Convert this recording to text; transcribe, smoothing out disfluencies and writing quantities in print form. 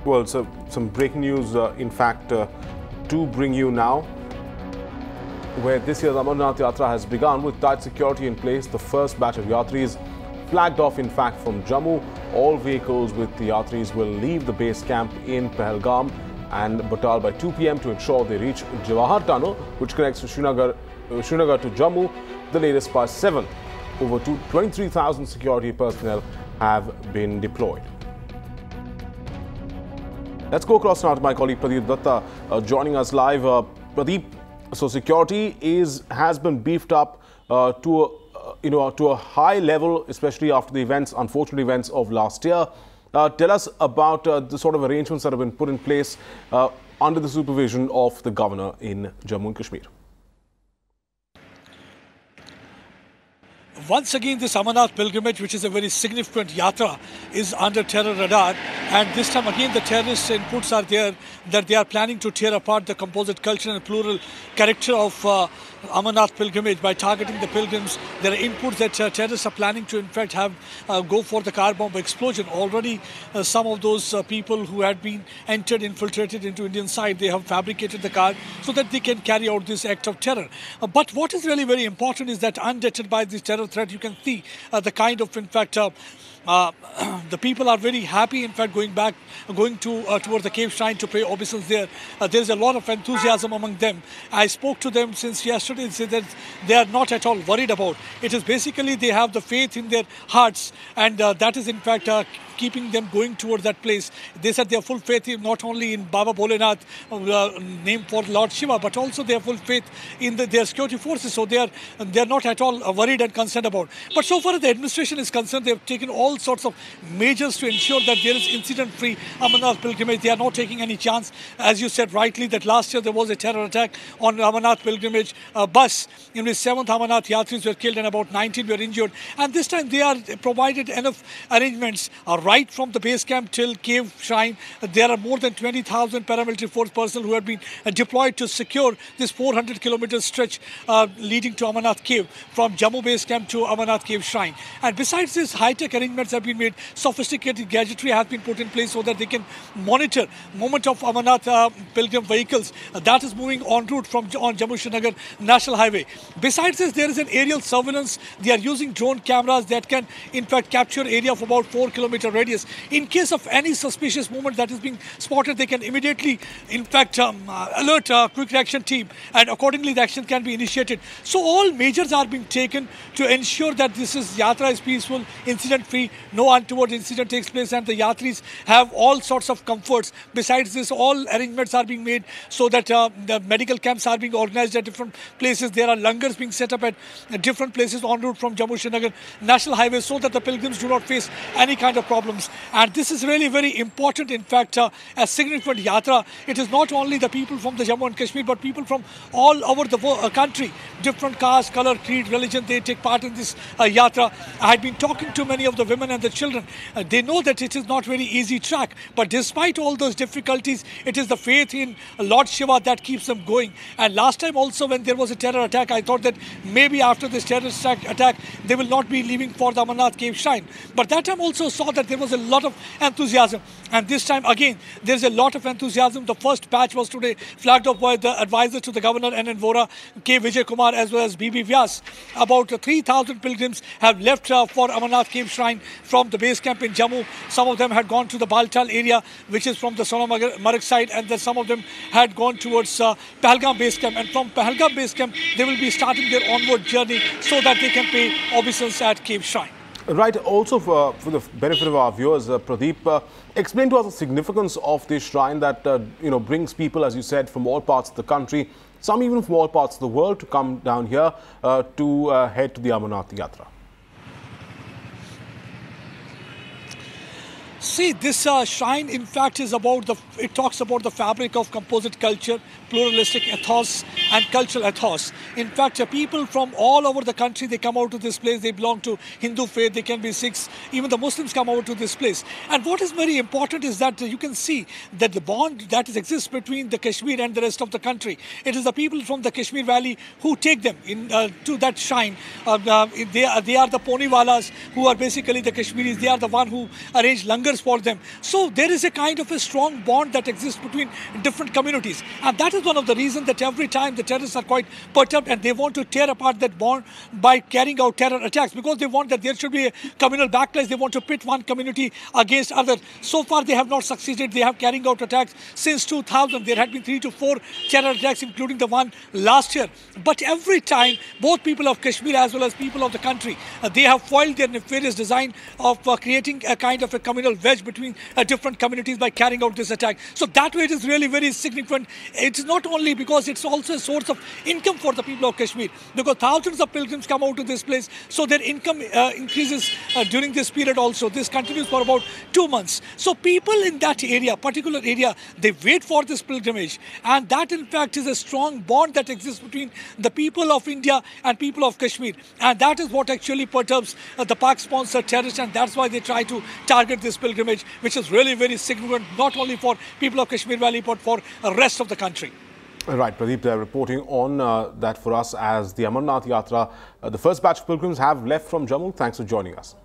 Well, so some breaking news, in fact, to bring you now, where this year's Amarnath Yatra has begun with tight security in place. The first batch of Yatris flagged off, in fact, from Jammu. All vehicles with the Yatris will leave the base camp in Pahalgam and Batal by 2 p.m. to ensure they reach Jawahar Tunnel, which connects Srinagar to Jammu, the latest by 7. Over 23,000 security personnel have been deployed. Let's go across now to my colleague Pradeep Datta joining us live. Pradeep, so security has been beefed up to a high level, especially after the unfortunate events of last year. Tell us about the sort of arrangements that have been put in place under the supervision of the governor in Jammu and Kashmir. Once again, this Amarnath pilgrimage, which is a very significant yatra, is under terror radar. And this time again, the terrorist inputs are there that they are planning to tear apart the composite culture and plural character of Amarnath pilgrimage by targeting the pilgrims. There are inputs that terrorists are planning to, in fact, have go for the car bomb explosion. Already, some of those people who had been infiltrated into Indian side, they have fabricated the car so that they can carry out this act of terror. But what is really very important is that undeterred by this terror threat, you can see the kind of, in fact, the people are very happy, in fact, going toward the cave shrine to pay obeisance there. There's a lot of enthusiasm among them. I spoke to them since yesterday and said that they are not at all worried about. It is basically they have the faith in their hearts, and that is, in fact, keeping them going toward that place. They said they have full faith not only in Baba Bholenath, named for Lord Shiva, but also they have full faith in their security forces. So they are not at all worried and concerned about. But so far as the administration is concerned, they have taken all sorts of measures to ensure that there is incident-free Amarnath pilgrimage. They are not taking any chance. As you said rightly, that last year there was a terror attack on Amarnath pilgrimage bus in which 7th Amarnath Yatris were killed and about 19 were injured. And this time they are provided enough arrangements right from the base camp till cave shrine. There are more than 20,000 paramilitary force personnel who have been deployed to secure this 400-kilometer stretch leading to Amarnath cave from Jammu base camp to Amarnath cave shrine. And besides this, high-tech arrangements have been made. Sophisticated gadgetry has been put in place so that they can monitor movement of Amarnath pilgrim vehicles that is moving en route on Jammu-Srinagar National Highway. Besides this, there is an aerial surveillance. They are using drone cameras that can, in fact, capture area of about 4-kilometer radius. In case of any suspicious movement that is being spotted, they can immediately, in fact, alert a quick reaction team, and accordingly the action can be initiated. So all measures are being taken to ensure that this yatra is peaceful, incident-free, no untoward incident takes place, and the yatris have all sorts of comforts. Besides this, all arrangements are being made so that the medical camps are being organized at different places. There are langars being set up at different places en route from Jammu-Srinagar National Highway so that the pilgrims do not face any kind of problems. And this is really very important. In fact, a significant yatra. It is not only the people from the Jammu and Kashmir, but people from all over the country, different caste, color, creed, religion, they take part in this yatra. I had been talking to many of the women and the children. They know that it is not very easy track, but despite all those difficulties, it is the faith in Lord Shiva that keeps them going. And last time also, when there was a terror attack, I thought that maybe after this terrorist attack, they will not be leaving for the Amarnath cave shrine. But that time also saw that there was a lot of enthusiasm. And this time again, there's a lot of enthusiasm. The first batch was today flagged off by the advisor to the governor and Vora, K. Vijay Kumar, as well as B.B. Vyas. About 3,000 pilgrims have left for Amarnath cave shrine from the base camp in Jammu. Some of them had gone to the Baltal area, which is from the Sonamarg side, and then some of them had gone towards Pahalgam base camp. And from Pahalgam base camp, they will be starting their onward journey so that they can pay obeisance at cave shrine. Right. Also, for the benefit of our viewers, Pradeep, explain to us the significance of this shrine that brings people, as you said, from all parts of the country, some even from all parts of the world, to come down here to head to the Amarnath Yatra. See, this shrine, in fact, is about it talks about the fabric of composite culture, pluralistic ethos, and cultural ethos. In fact, people from all over the country, they come out to this place. They belong to Hindu faith, they can be Sikhs, even the Muslims come over to this place. And what is very important is that you can see that the bond that exists between the Kashmir and the rest of the country. It is the people from the Kashmir Valley who take them to that shrine. They are the Poniwalas, who are basically the Kashmiris. They are the one who arrange langars for them. So there is a kind of a strong bond that exists between different communities. And that is one of the reasons that every time the terrorists are quite perturbed and they want to tear apart that bond by carrying out terror attacks, because they want that there should be a communal backlash. They want to pit one community against other. So far they have not succeeded. They have carrying out attacks since 2000. There had been 3 to 4 terror attacks, including the one last year. But every time, both people of Kashmir as well as people of the country, they have foiled their nefarious design of creating a kind of a communal wedge between different communities by carrying out this attack. So that way it is really very significant. It's not only because it's also a source of income for the people of Kashmir, because thousands of pilgrims come out to this place, so their income increases during this period also. This continues for about 2 months. So people in that area, particular area, they wait for this pilgrimage, and that in fact is a strong bond that exists between the people of India and people of Kashmir, and that is what actually perturbs the Pak-sponsored terrorists, and that's why they try to target this pilgrimage, which is really very significant, not only for people of Kashmir Valley, but for the rest of the country. Right, Pradeep, reporting on that for us as the Amarnath Yatra, the first batch of pilgrims have left from Jammu. Thanks for joining us.